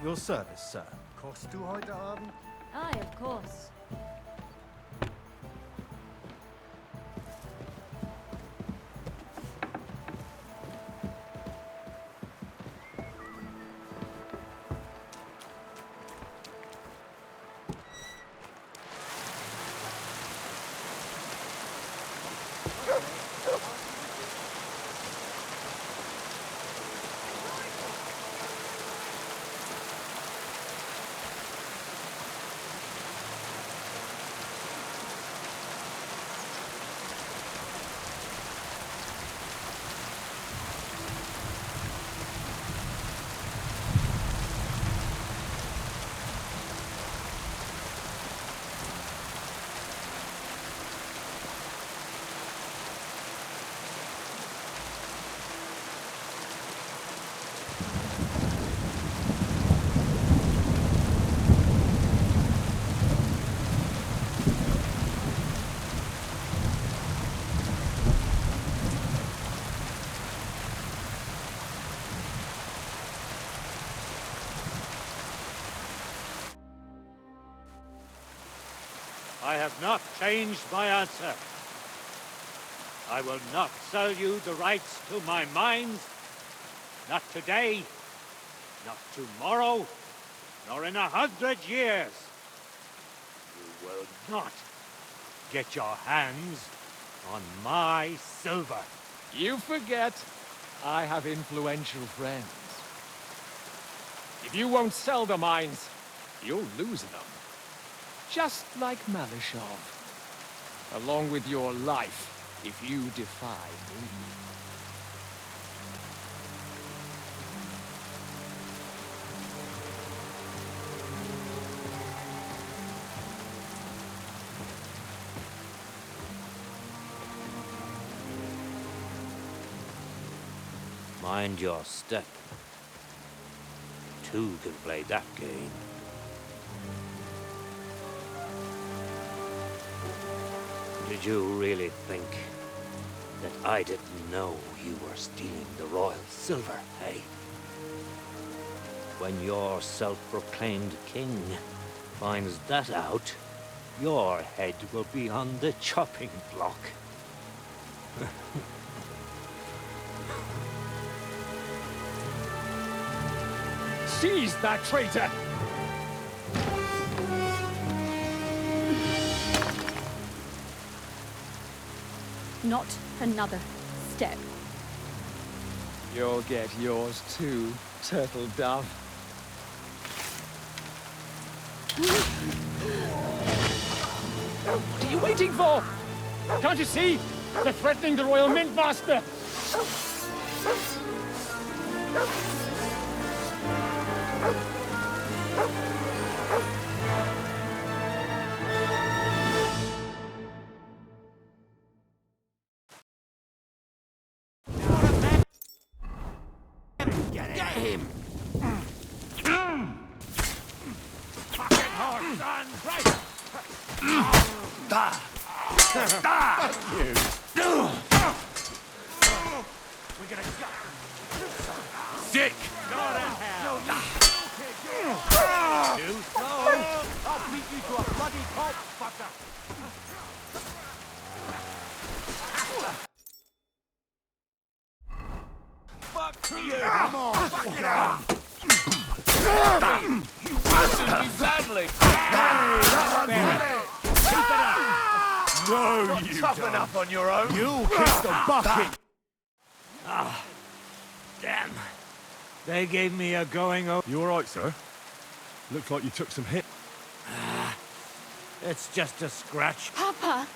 your service, sir. Kost du heute Abend? Aye, of course. I have not changed my answer. I will not sell you the rights to my mines. Not today, not tomorrow, nor in 100 years. You will not get your hands on my silver. You forget, I have influential friends. If you won't sell the mines, you'll lose them. Just like Malishov. Along with your life, if you defy me. Mind your step. Two can play that game. Did you really think that I didn't know you were stealing the royal silver, eh? When your self-proclaimed king finds that out, your head will be on the chopping block. Seize that traitor! Not another step. You'll get yours too, turtle dove. What are you waiting for? Can't you see? They're threatening the Royal Mint Master! Get him! Fucking horse on right! We're gonna go. Sick! Go to hell! Too slow! I'll beat you to a bloody pulp, fucker! Fuck you! Come on! Fuck it up! You wasted me badly! Keep it up! No, you tough don't. Enough on your own! You kicked the bucket! Ah, damn. They gave me a going over. You alright, sir? Looks like you took some hit. It's just a scratch. Papa!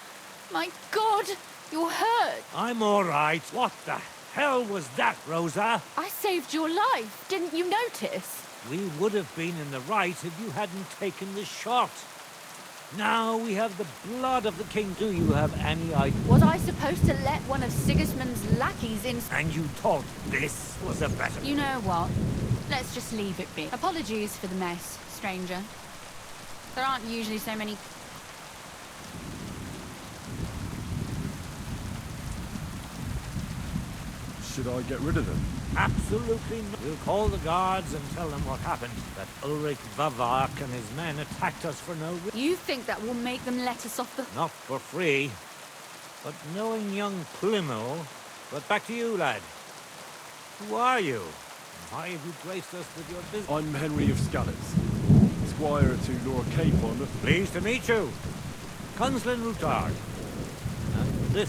My God! You're hurt! I'm alright. What the hell was that, Rosa? I saved your life. Didn't you notice? We would have been in the right if you hadn't taken the shot. Now we have the blood of the king. Do you have any idea? Was I supposed to let one of Sigismund's lackeys in? And you thought this was a better... You know what? Let's just leave it be. Apologies for the mess, stranger. There aren't usually so many... Should I get rid of them? Absolutely not. We'll call the guards and tell them what happened. That Ulrich Vavak and his men attacked us for no reason. You think that will make them let us off the... Not for free. But knowing young Plymouth... But back to you, lad. Who are you? And why have you graced us with your business? I'm Henry of Scallops, squire to Lord Capon. Pleased to meet you. Conslin Routard. And this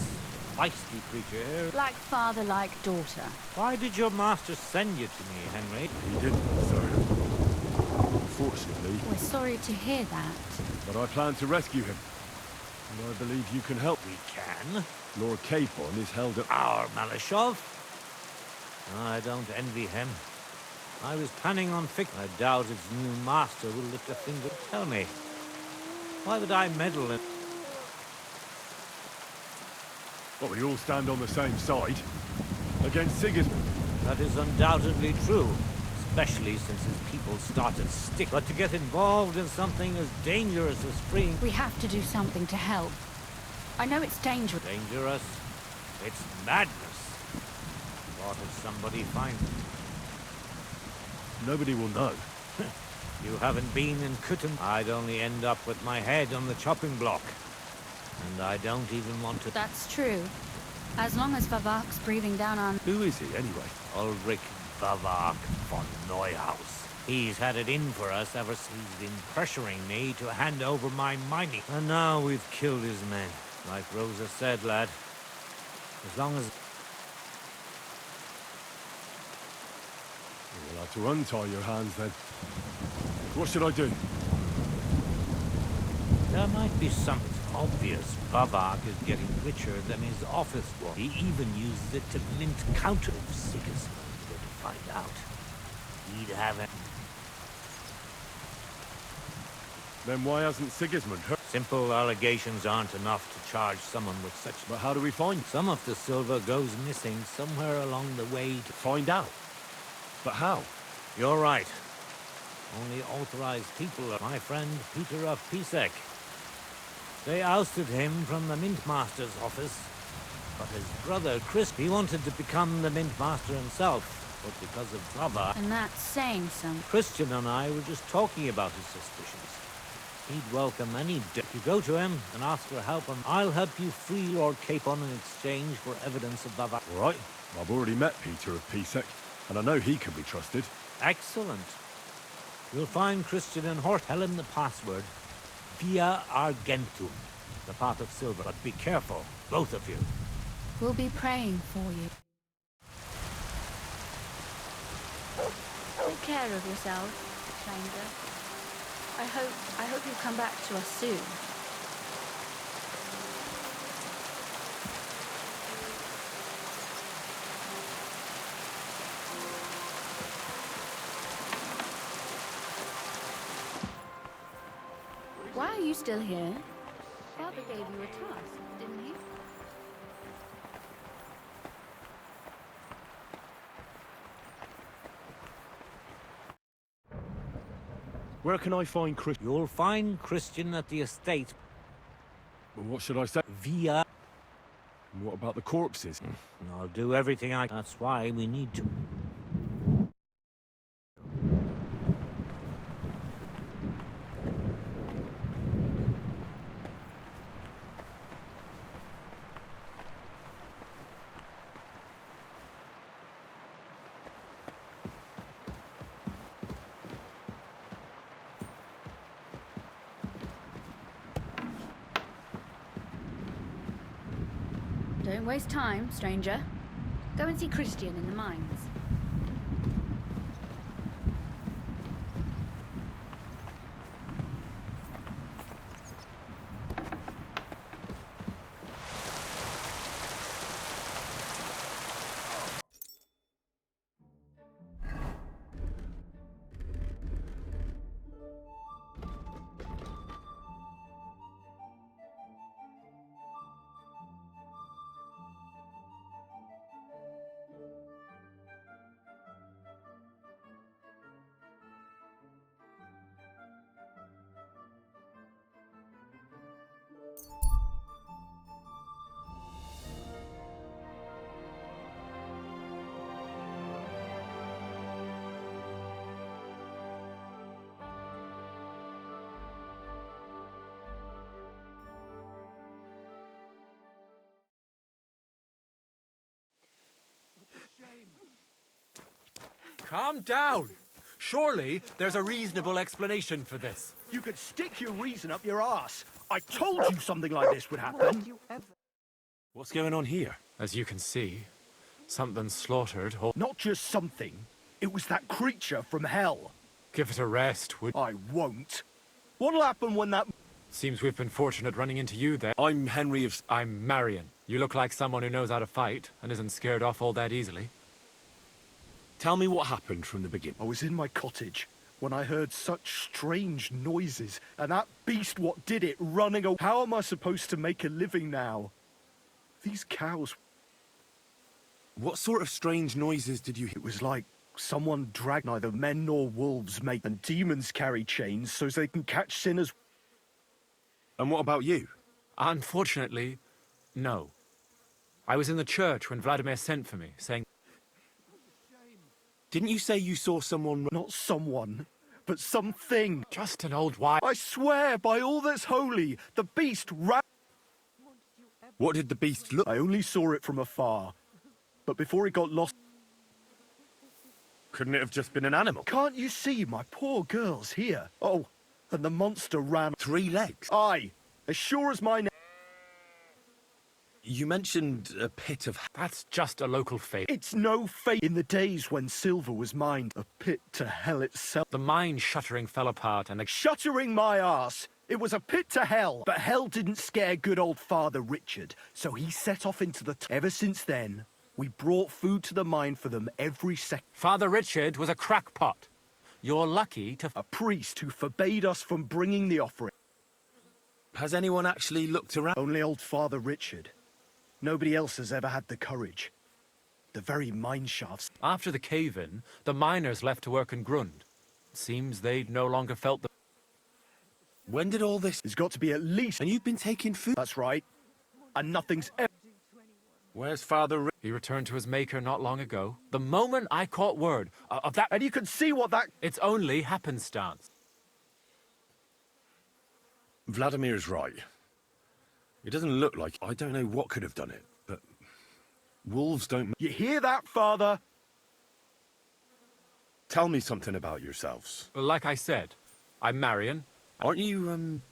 feisty creature here. Like father, like daughter. Why did your master send you to me, Henry? He didn't, sir. Unfortunately. We're sorry to hear that. But I plan to rescue him. And I believe you can help. We can. Lord Capon is held at... Our Malishov? I don't envy him. I was planning on I doubt its new master will lift a finger. Tell me, why would I meddle in... Well, we all stand on the same side. Against Sigismund. That is undoubtedly true, especially since his people started stick. But to get involved in something as dangerous as freeing... We have to do something to help. I know it's dangerous. Dangerous? It's madness. What if somebody finds it? Nobody will know. You haven't been in Kutum. I'd only end up with my head on the chopping block. And I don't even want to... That's true. As long as Vavak's breathing down on... Who is he, anyway? Ulrich Vavak von Neuhaus. He's had it in for us ever since he's been pressuring me to hand over my mining. And now we've killed his men. Like Rosa said, lad. As long as... You'll have to untie your hands, then. What should I do? There might be something obvious. Vavak is getting richer than his office was. He even uses it to mint counter of Sigismund. Go to find out. He'd have it. Then why hasn't Sigismund hurt? Simple allegations aren't enough to charge someone with such... But how do we find... Some of the silver goes missing somewhere along the way to... Find out? But how? You're right. Only authorized people are my friend Peter of Pisek. They ousted him from the Mint Master's office. But his brother, Chris, he wanted to become the Mint Master himself. But because of Brother... And that's saying something. Christian and I were just talking about his suspicions. He'd welcome any dick. You go to him and ask for help, and I'll help you free Lord Capon in exchange for evidence of Bava. All right. I've already met Peter of Pisek, and I know he can be trusted. Excellent. You'll find Christian and Hort. Tell him the password. Via Argentum. The path of silver. But be careful, both of you. We'll be praying for you. Take care of yourself, stranger. I hope you'll come back to us soon. Why are you still here? Father gave you a task, didn't he? Where can I find Chris? You'll find Christian at the estate. Well, what should I say? Via... And what about the corpses? I'll do everything I... That's why we need to... Don't waste time, stranger. Go and see Christian in the mines. Calm down. Surely there's a reasonable explanation for this. You could stick your reason up your arse. I told you something like this would happen. What's going on here? As you can see, something slaughtered. Not just something. It was that creature from hell. Give it a rest, would... I won't. What'll happen when that... Seems we've been fortunate running into you there. I'm Henry of... I'm Marion. You look like someone who knows how to fight and isn't scared off all that easily. Tell me what happened from the beginning. I was in my cottage when I heard such strange noises, and that beast what did it running away. How am I supposed to make a living now? These cows... What sort of strange noises did you hear? It was like someone dragged neither men nor wolves, mate, and demons carry chains so they can catch sinners. And what about you? Unfortunately, no. I was in the church when Vladimir sent for me, saying... Didn't you say you saw someone... Not someone, but something. Just an old wife. I swear by all that's holy, the beast ran... What did the beast look... I only saw it from afar, but before it got lost... Couldn't it have just been an animal? Can't you see my poor girl's here? Oh, and the monster ran... 3 legs? Aye, as sure as my name... You mentioned a pit of... That's just a local fate. It's no fate. In the days when silver was mined, a pit to hell itself. The mine shuttering fell apart and... Shuttering my arse! It was a pit to hell, but hell didn't scare good old Father Richard, so he set off into the... Ever since then, we brought food to the mine for them every second. Father Richard was a crackpot. You're lucky to... A priest who forbade us from bringing the offering. Has anyone actually looked around? Only old Father Richard. Nobody else has ever had the courage. The very mine shafts. After the cave-in, the miners left to work in Grund. Seems they'd no longer felt the... When did all this... There's got to be at least... And you've been taking food? That's right. And nothing's ever... Where's Father He returned to his maker not long ago. The moment I caught word of that... And you can see what that... It's only happenstance. Vladimir's right. It doesn't look like... I don't know what could have done it, but... Wolves don't... You hear that, Father? Tell me something about yourselves. Well, like I said, I'm Marion. Aren't you,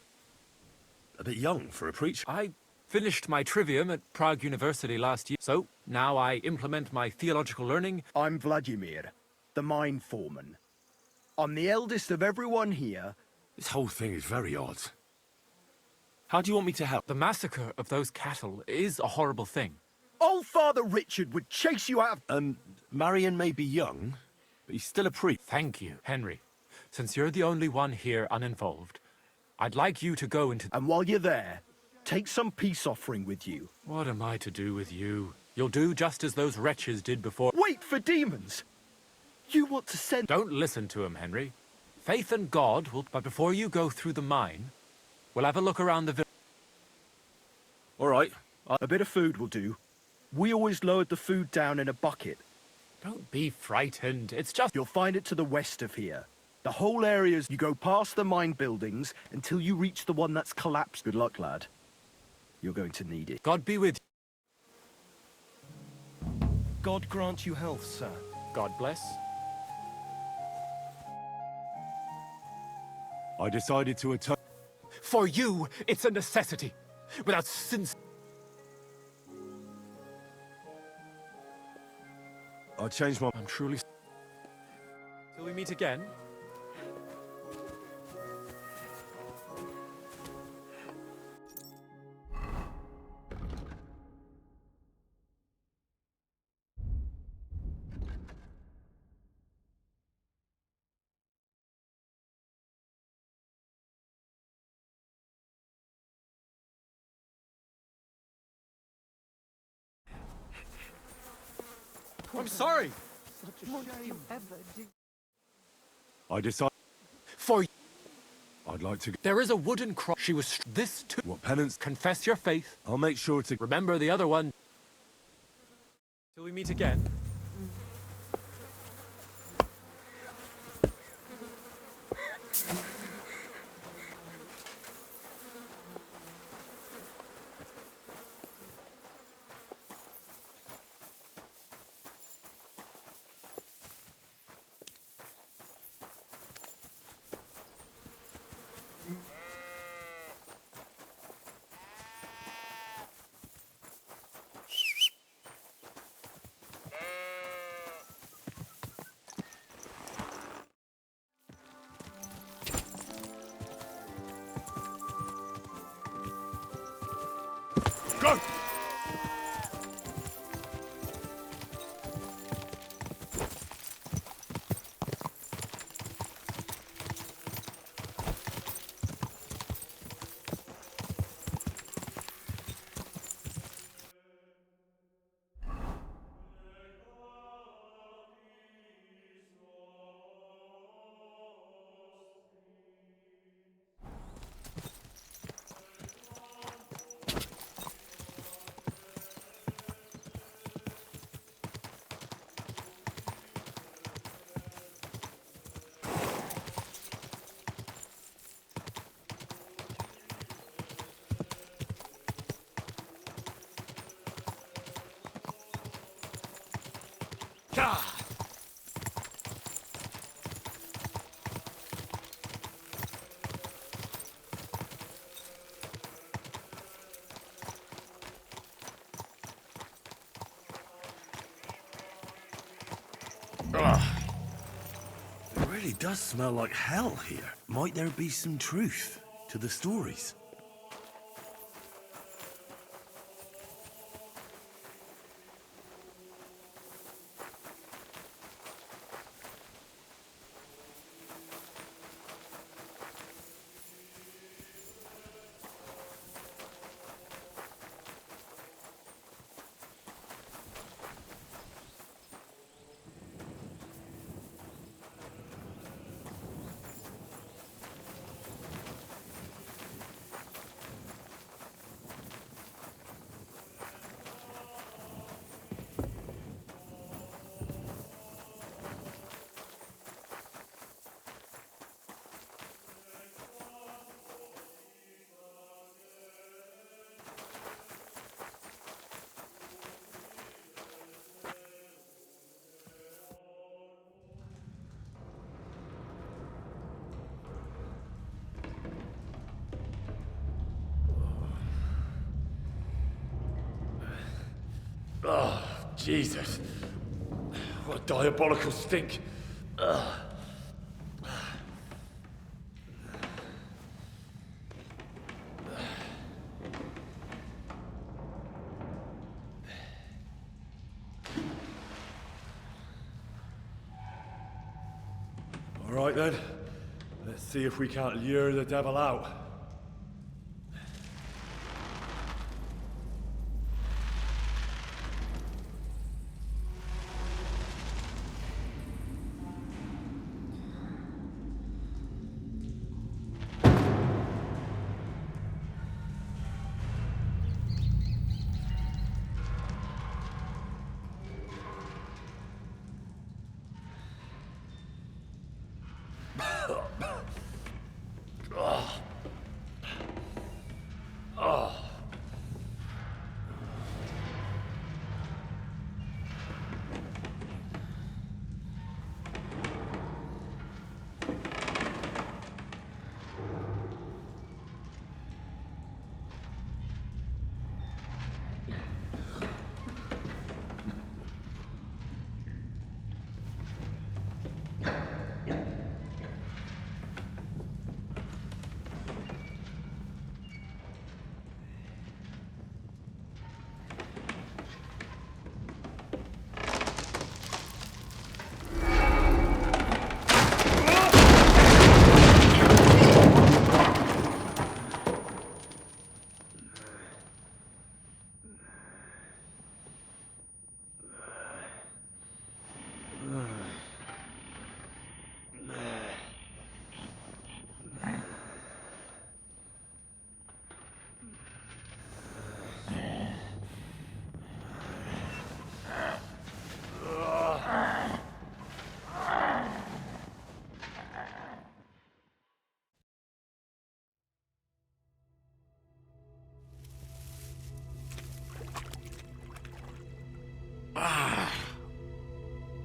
a bit young for a preacher? I finished my trivium at Prague University last year, so now I implement my theological learning. I'm Vladimir, the mine foreman. I'm the eldest of everyone here. This whole thing is very odd. How do you want me to help? The massacre of those cattle is a horrible thing. Old Father Richard would chase you out of... Marion may be young, but he's still a priest. Thank you, Henry. Since you're the only one here uninvolved, I'd like you to go into... And while you're there, take some peace offering with you. What am I to do with you? You'll do just as those wretches did before... Wait for demons! You want to send... Don't listen to him, Henry. Faith in God will... But before you go through the mine, we'll have a look around the village. All right. A bit of food will do. We always lowered the food down in a bucket. Don't be frightened. It's just... You'll find it to the west of here. The whole area's... You go past the mine buildings until you reach the one that's collapsed. Good luck, lad. You're going to need it. God be with you. God grant you health, sir. God bless. I decided to atone. For you, it's a necessity. Without sins... I changed my... I'm truly... Till we meet again. I'm sorry. I decided... For... I'd like to... There is a wooden cross. She was... This too. What penance? Confess your faith. I'll make sure to... Remember the other one. Till we meet again. It really does smell like hell here. Might there be some truth to the stories? Oh, Jesus. What a diabolical stink. All right then. Let's see if we can't lure the devil out.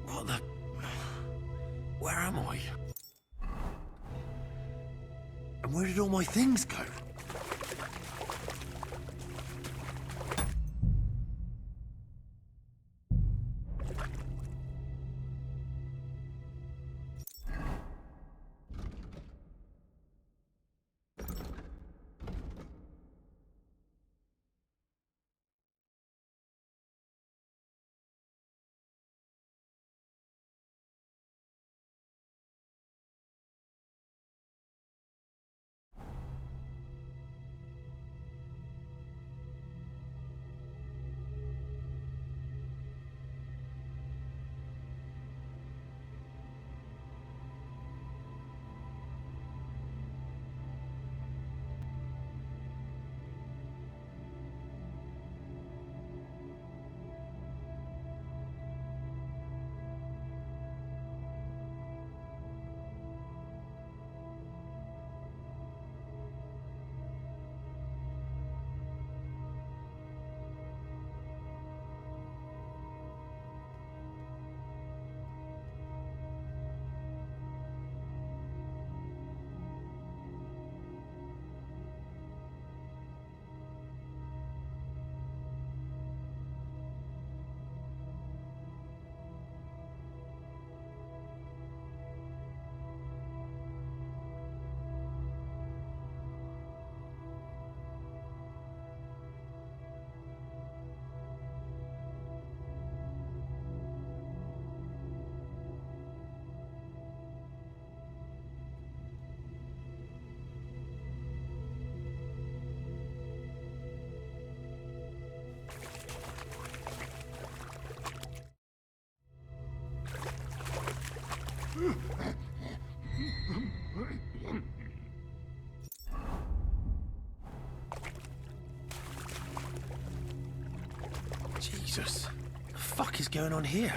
What the... Where am I? And where did all my things go? Jesus. The fuck is going on here?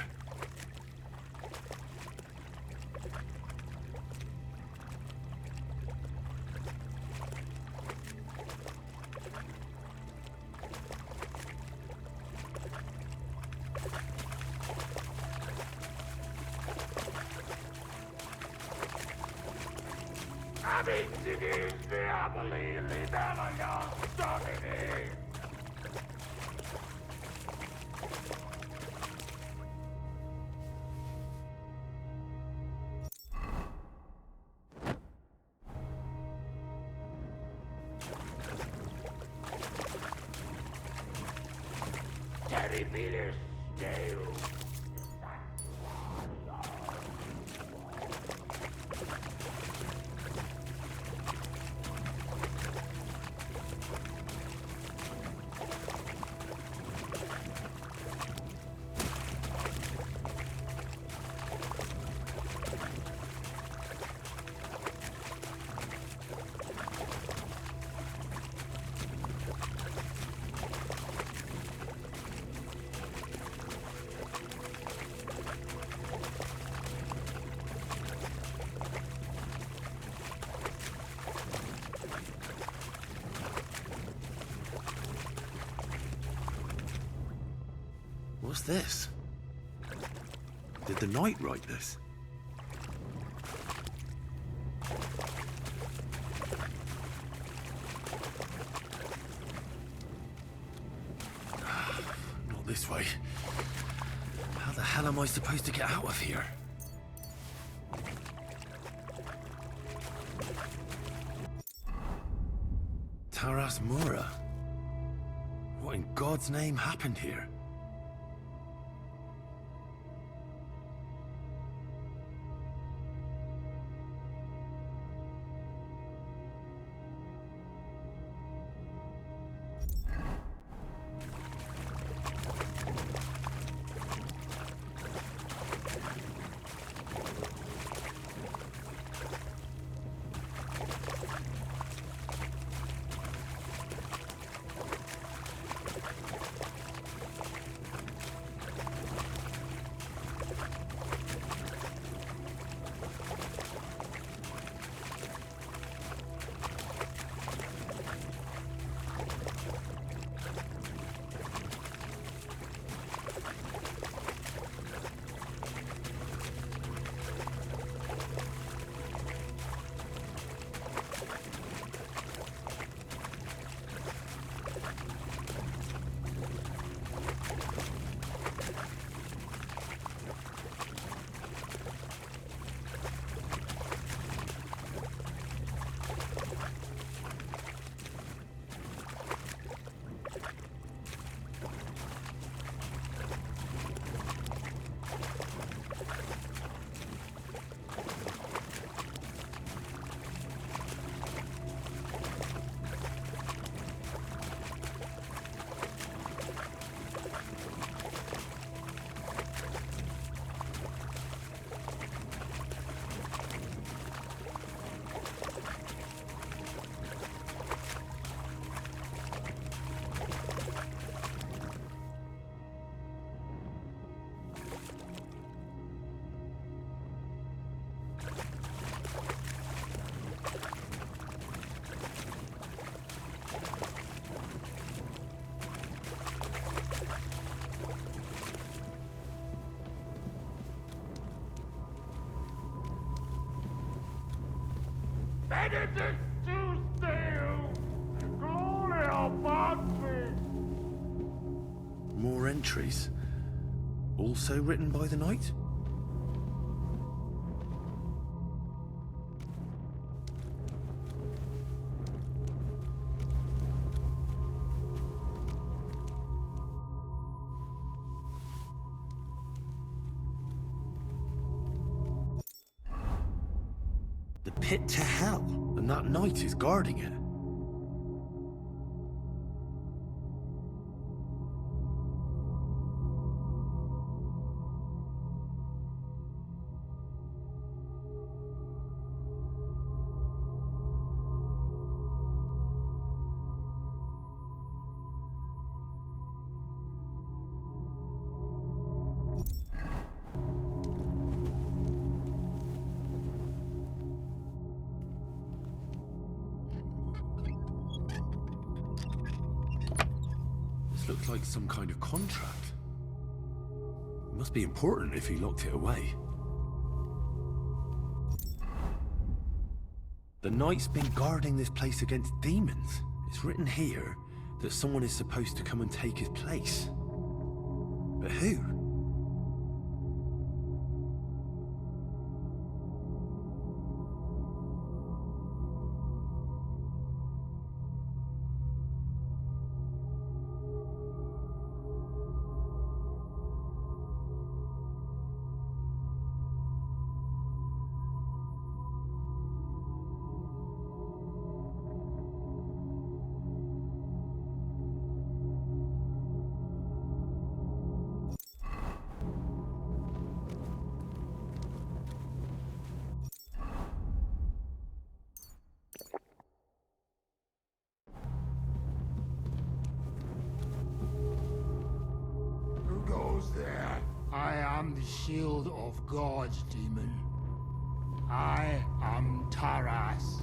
What's this? Did the knight write this? Not this way. How the hell am I supposed to get out of here? Taras Mura. What in God's name happened here? More entries. Also written by the knight? The pit to hell, and that knight is guarding it. Looks like some kind of contract. It must be important if he locked it away. The knight's been guarding this place against demons. It's written here that someone is supposed to come and take his place. But who? There. I am the shield of gods, demon. I am Taras.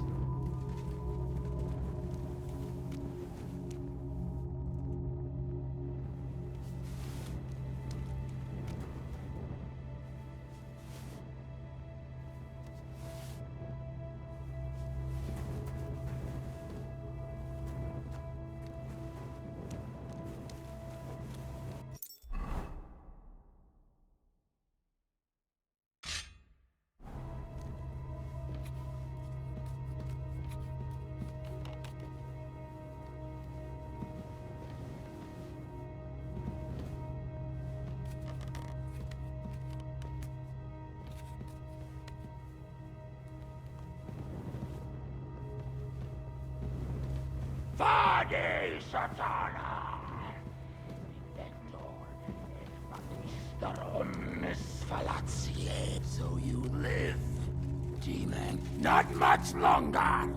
Vade Satana! So you live, demon. Not much longer!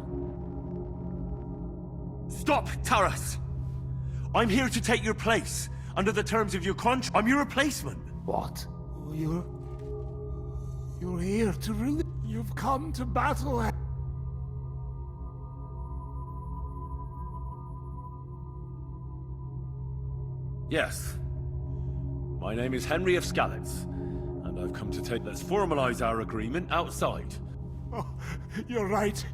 Stop, Taras! I'm here to take your place. Under the terms of your contract, I'm your replacement. What? You're here to rule? You've come to battle? Yes. My name is Henry of Skalitz, and I've come to take... Let's formalize our agreement outside. Oh, you're right.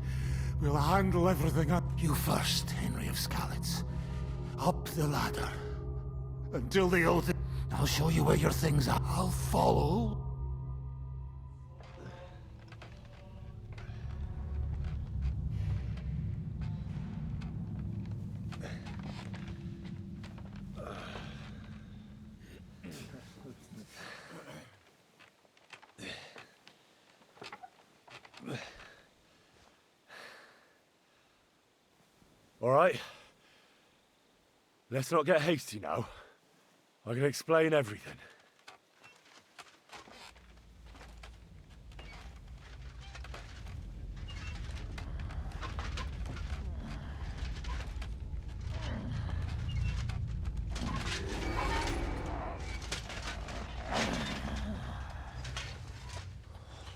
We'll handle everything up. You first, Henry of Skalitz. Up the ladder. Until the oath... I'll show you where your things are. I'll follow. All right. Let's not get hasty now. I can explain everything.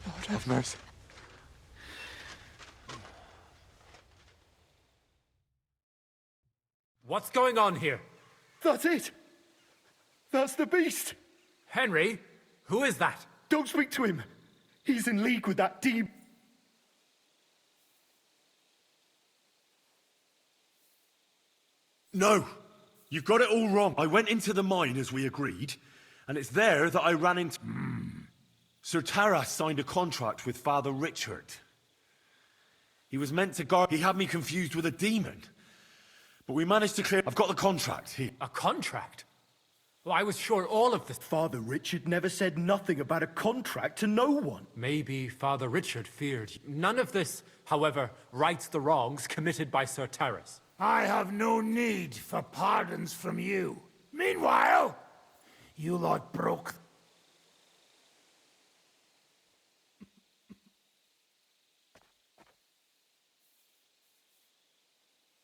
Lord have mercy. What's going on here? That's it! That's the beast! Henry? Who is that? Don't speak to him! He's in league with that demon. No! You've got it all wrong. I went into the mine as we agreed, and it's there that I ran into... Sir Taras signed a contract with Father Richard. He was meant to guard... He had me confused with a demon. But we managed to clear... I've got the contract here. A contract? Well, I was sure all of this... Father Richard never said nothing about a contract to no one. Maybe Father Richard feared you. None of this, however, rights the wrongs committed by Sir Taras. I have no need for pardons from you. Meanwhile, you lot broke...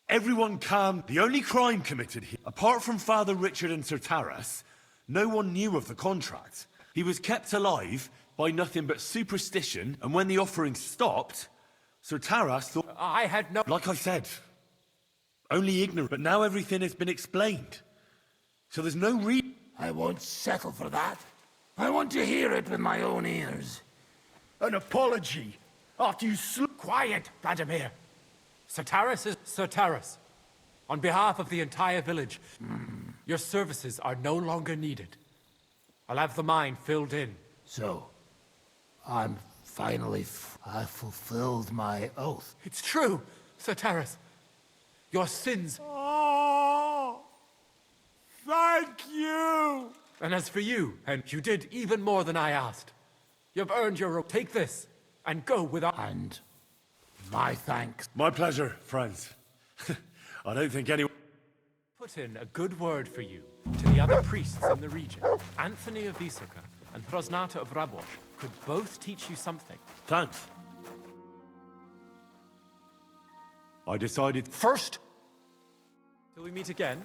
Everyone calm. The only crime committed here, apart from Father Richard and Sir Taras, no one knew of the contract. He was kept alive by nothing but superstition, and when the offering stopped, Sir Taras thought... I had no... Like I said, only ignorant, but now everything has been explained. So there's no reason. I won't settle for that. I want to hear it with my own ears. An apology? After you Quiet, Vladimir. Sotaris is Sotaris. On behalf of the entire village, your services are no longer needed. I'll have the mine filled in. So, I'm finally I fulfilled my oath. It's true, Sotaris. Your sins. Oh, thank you! And as for you, and you did even more than I asked. You've earned your rope. Take this, and go without... And my thanks. My pleasure, friends. I don't think anyone... Put in a good word for you to the other priests in the region. Anthony of Visoka and Prosnata of Rabosh could both teach you something. Thanks. I decided... First, till we meet again,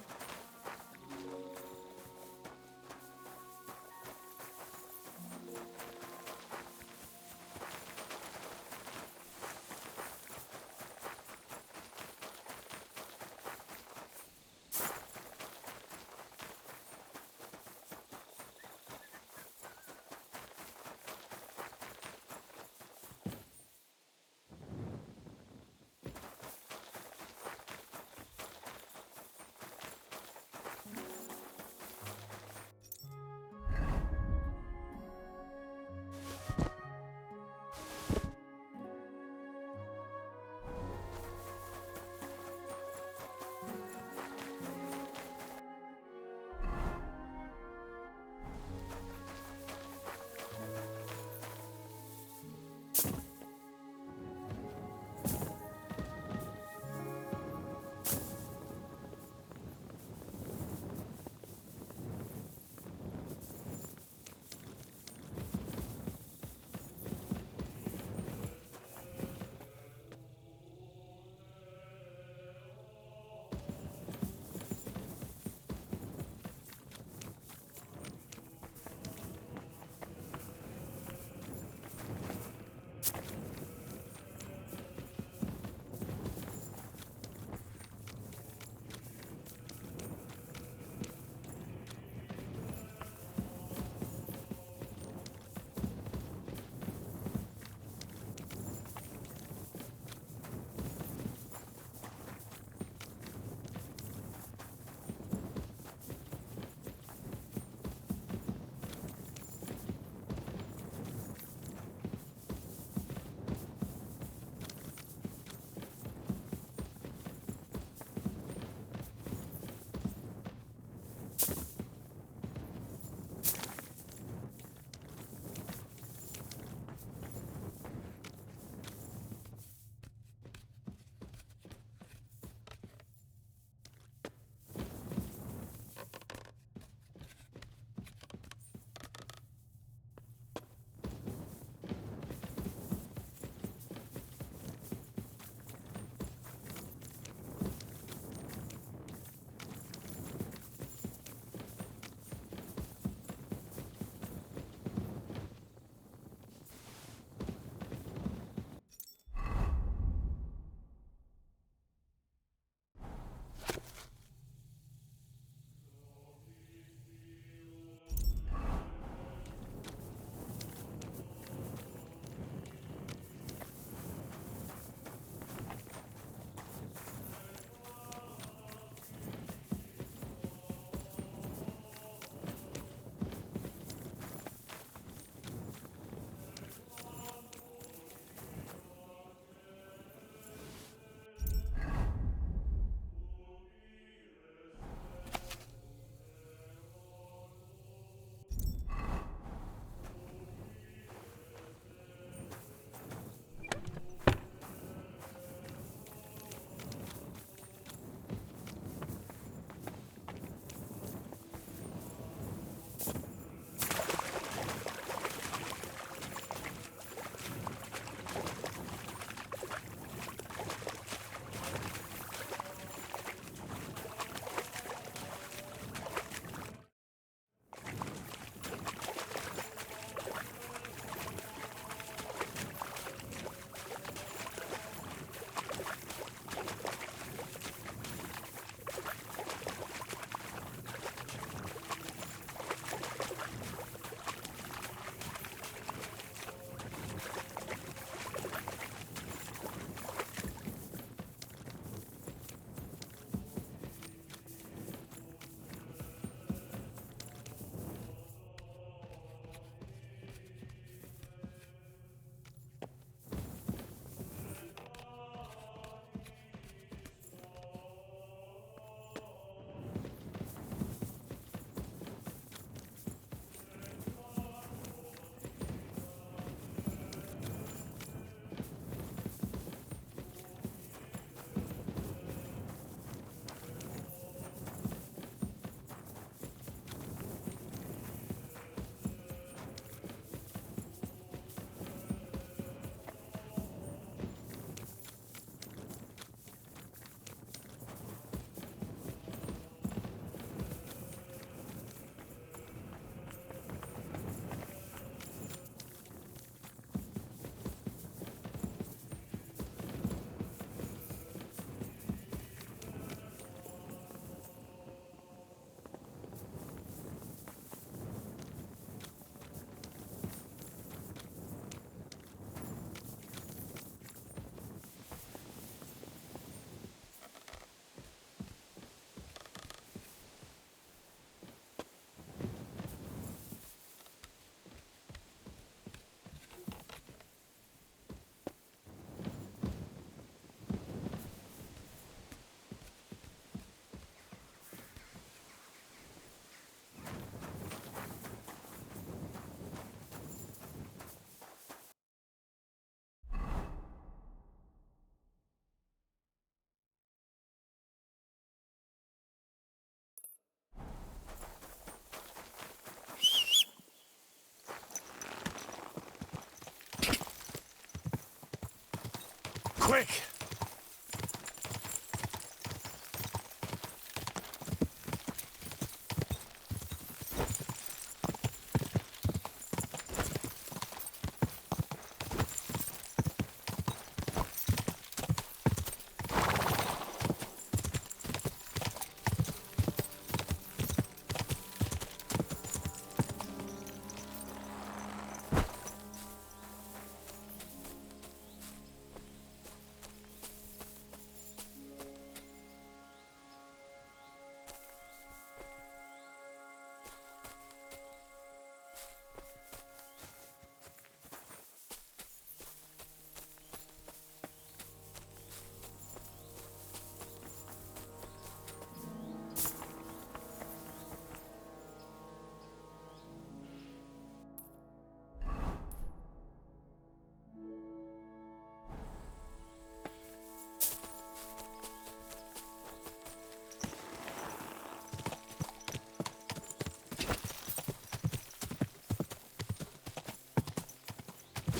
Quick!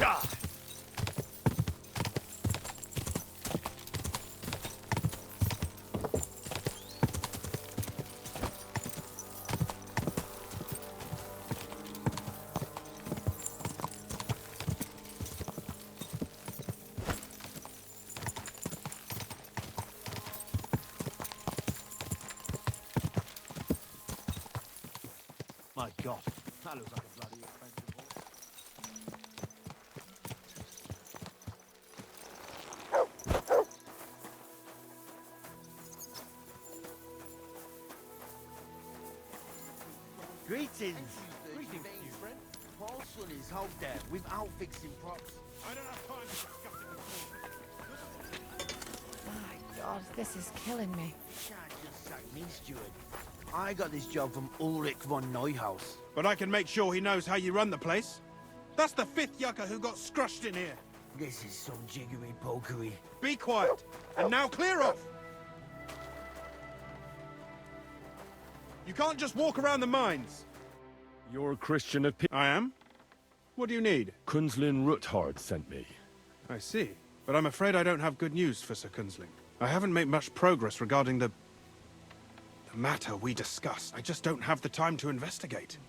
Ah! My God, that looks like a bloody expensive horse. Greetings. Greetings, new friend. Paul's son is out there without fixing props. I don't have time to discuss it with My God, this is killing me. You can't just sack me, steward. I got this job from Ulrich von Neuhaus. But I can make sure he knows how you run the place. That's the 5th yucca who got scrushed in here. This is some jiggery pokery. Be quiet. And now clear off. You can't just walk around the mines. You're a Christian of I am? What do you need? Kunzlin Ruthard sent me. I see. But I'm afraid I don't have good news for Sir Kunzling. I haven't made much progress regarding the matter we discussed. I just don't have the time to investigate.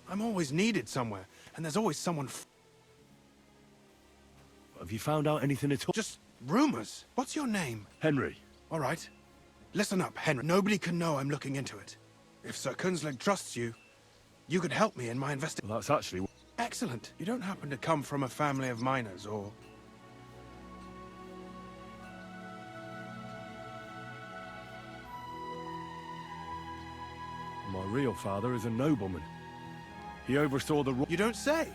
I'm always needed somewhere, and there's always someone Have you found out anything at all? Just rumors. What's your name? Henry. All right. Listen up, Henry. Nobody can know I'm looking into it. If Sir Kunzling trusts you, you could help me in my investigation. Well, that's actually... Excellent. You don't happen to come from a family of miners, or... My real father is a nobleman. He oversaw the... You don't say?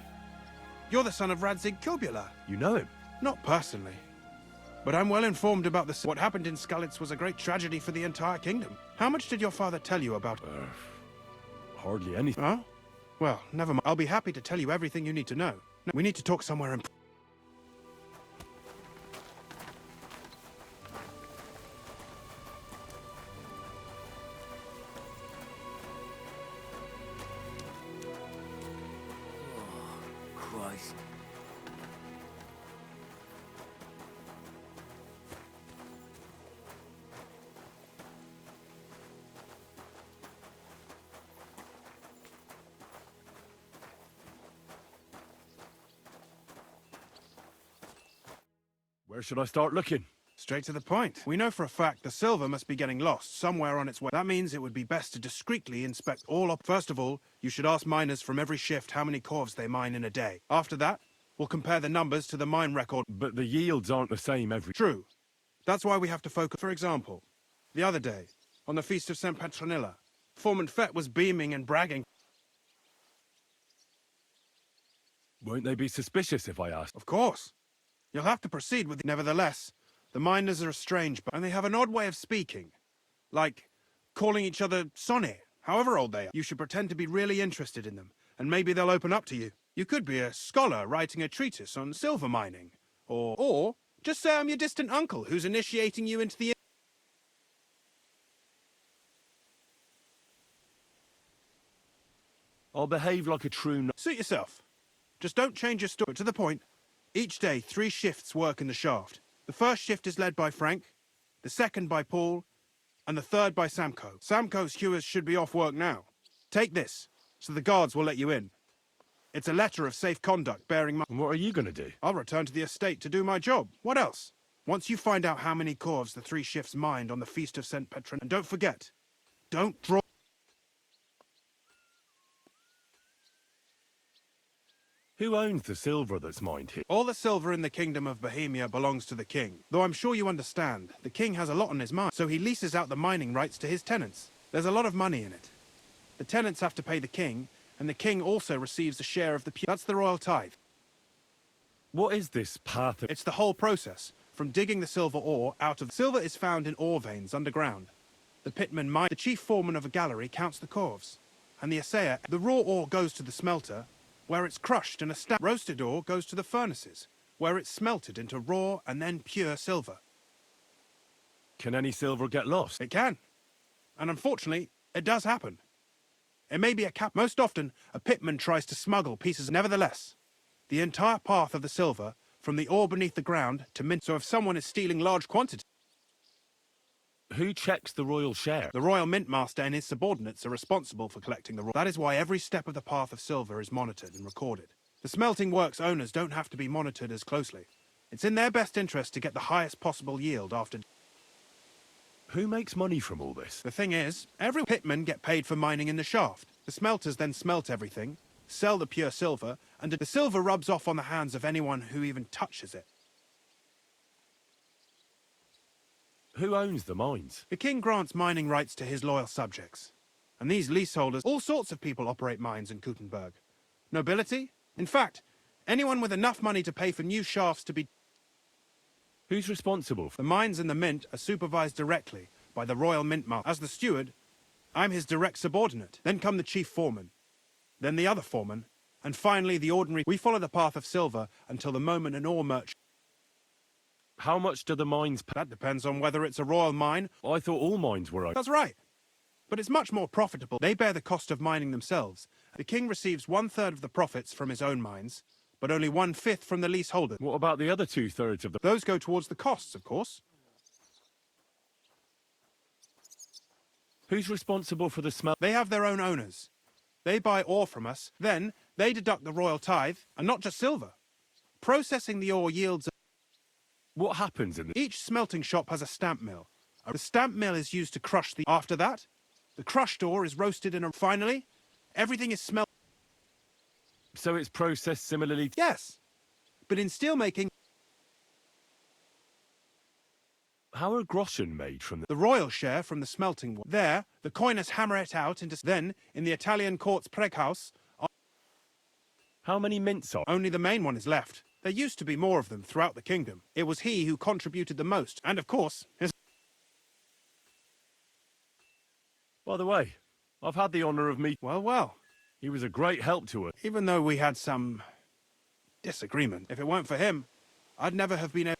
You're the son of Radzig Kurbula. You know him? Not personally. But I'm well informed about the... What happened in Skalitz was a great tragedy for the entire kingdom. How much did your father tell you about... Hardly anything. Oh? Well, never mind. I'll be happy to tell you everything you need to know. No, we need to talk somewhere in... Christ. Where should I start looking? Straight to the point. We know for a fact the silver must be getting lost somewhere on its way. That means it would be best to discreetly inspect all up. First of all, you should ask miners from every shift how many corves they mine in a day. After that, we'll compare the numbers to the mine record. But the yields aren't the same every... True. That's why we have to focus. For example, the other day, on the Feast of St. Petronilla, Foreman Fett was beaming and bragging. Won't they be suspicious if I ask? Of course. You'll have to proceed with... Nevertheless, the miners are a strange... And they have an odd way of speaking. Like, calling each other Sonny, however old they are. You should pretend to be really interested in them, and maybe they'll open up to you. You could be a scholar writing a treatise on silver mining. Or just say I'm your distant uncle who's initiating you into the... I'll behave like a true... Suit yourself. Just don't change your story. To the point. Each day, 3 shifts work in the shaft. The first shift is led by Frank, the second by Paul, and the third by Samco. Samco's hewers should be off work now. Take this, so the guards will let you in. It's a letter of safe conduct bearing my... And what are you going to do? I'll return to the estate to do my job. What else? Once you find out how many corves the three shifts mined on the Feast of St. Petron... And don't forget, don't draw... Who owns the silver that's mined here? All the silver in the Kingdom of Bohemia belongs to the king. Though I'm sure you understand, the king has a lot on his mind, so he leases out the mining rights to his tenants. There's a lot of money in it. The tenants have to pay the king, and the king also receives a share of the... That's the royal tithe. What is this path of... It's the whole process, from digging the silver ore out of... Silver is found in ore veins underground. The pitman mine... The chief foreman of a gallery counts the corves, and the assayer... The raw ore goes to the smelter, where it's crushed and a stamp. Roasted ore goes to the furnaces, where it's smelted into raw and then pure silver. Can any silver get lost? It can. And unfortunately, it does happen. It may be a cap. Most often, a pitman tries to smuggle pieces. Nevertheless, the entire path of the silver, from the ore beneath the ground to mint. So if someone is stealing large quantities... Who checks the royal share? The royal mint master and his subordinates are responsible for collecting the raw. That is why every step of the path of silver is monitored and recorded. The smelting works owners don't have to be monitored as closely. It's in their best interest to get the highest possible yield after... Who makes money from all this? The thing is, every pitmen get paid for mining in the shaft. The smelters then smelt everything, sell the pure silver, and the silver rubs off on the hands of anyone who even touches it. Who owns the mines? The king grants mining rights to his loyal subjects. And these leaseholders, all sorts of people operate mines in Kuttenberg. Nobility? In fact, anyone with enough money to pay for new shafts to be... Who's responsible for... The mines and the mint are supervised directly by the royal mint master. As the steward, I'm his direct subordinate. Then come the chief foreman. Then the other foreman. And finally the ordinary... We follow the path of silver until the moment an ore merchant... How much do the mines pay? That depends on whether it's a royal mine. I thought all mines were... That's right. But it's much more profitable. They bear the cost of mining themselves. The king receives 1/3 of the profits from his own mines, but only 1/5 from the leaseholder. What about the other 2/3 of the... Those go towards the costs, of course. Who's responsible for the smelt? They have their own owners. They buy ore from us, then they deduct the royal tithe, and not just silver. Processing the ore yields... What happens in the... Each smelting shop has a stamp mill. The stamp mill is used to crush the... After that, the crushed ore is roasted in a... Finally, everything is smelted. So it's processed similarly... Yes, but in steelmaking... How are groschen made from the royal share from the smelting... There, the coiners hammer it out into... Then, in the Italian court's Preghaus... How many mints are... Only the main one is left. There used to be more of them throughout the kingdom. It was he who contributed the most, and of course, his... By the way, I've had the honour of meeting... Well, well. He was a great help to us. Even though we had some... disagreement. If it weren't for him, I'd never have been able...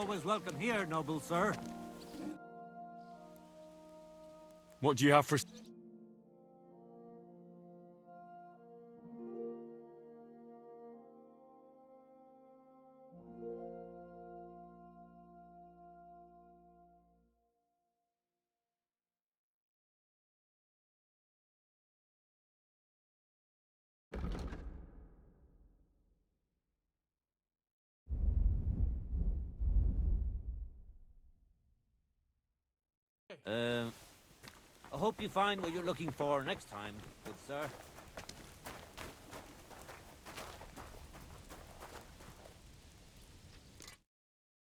always welcome here, noble sir. What do you have for... I hope you find what you're looking for next time, good sir.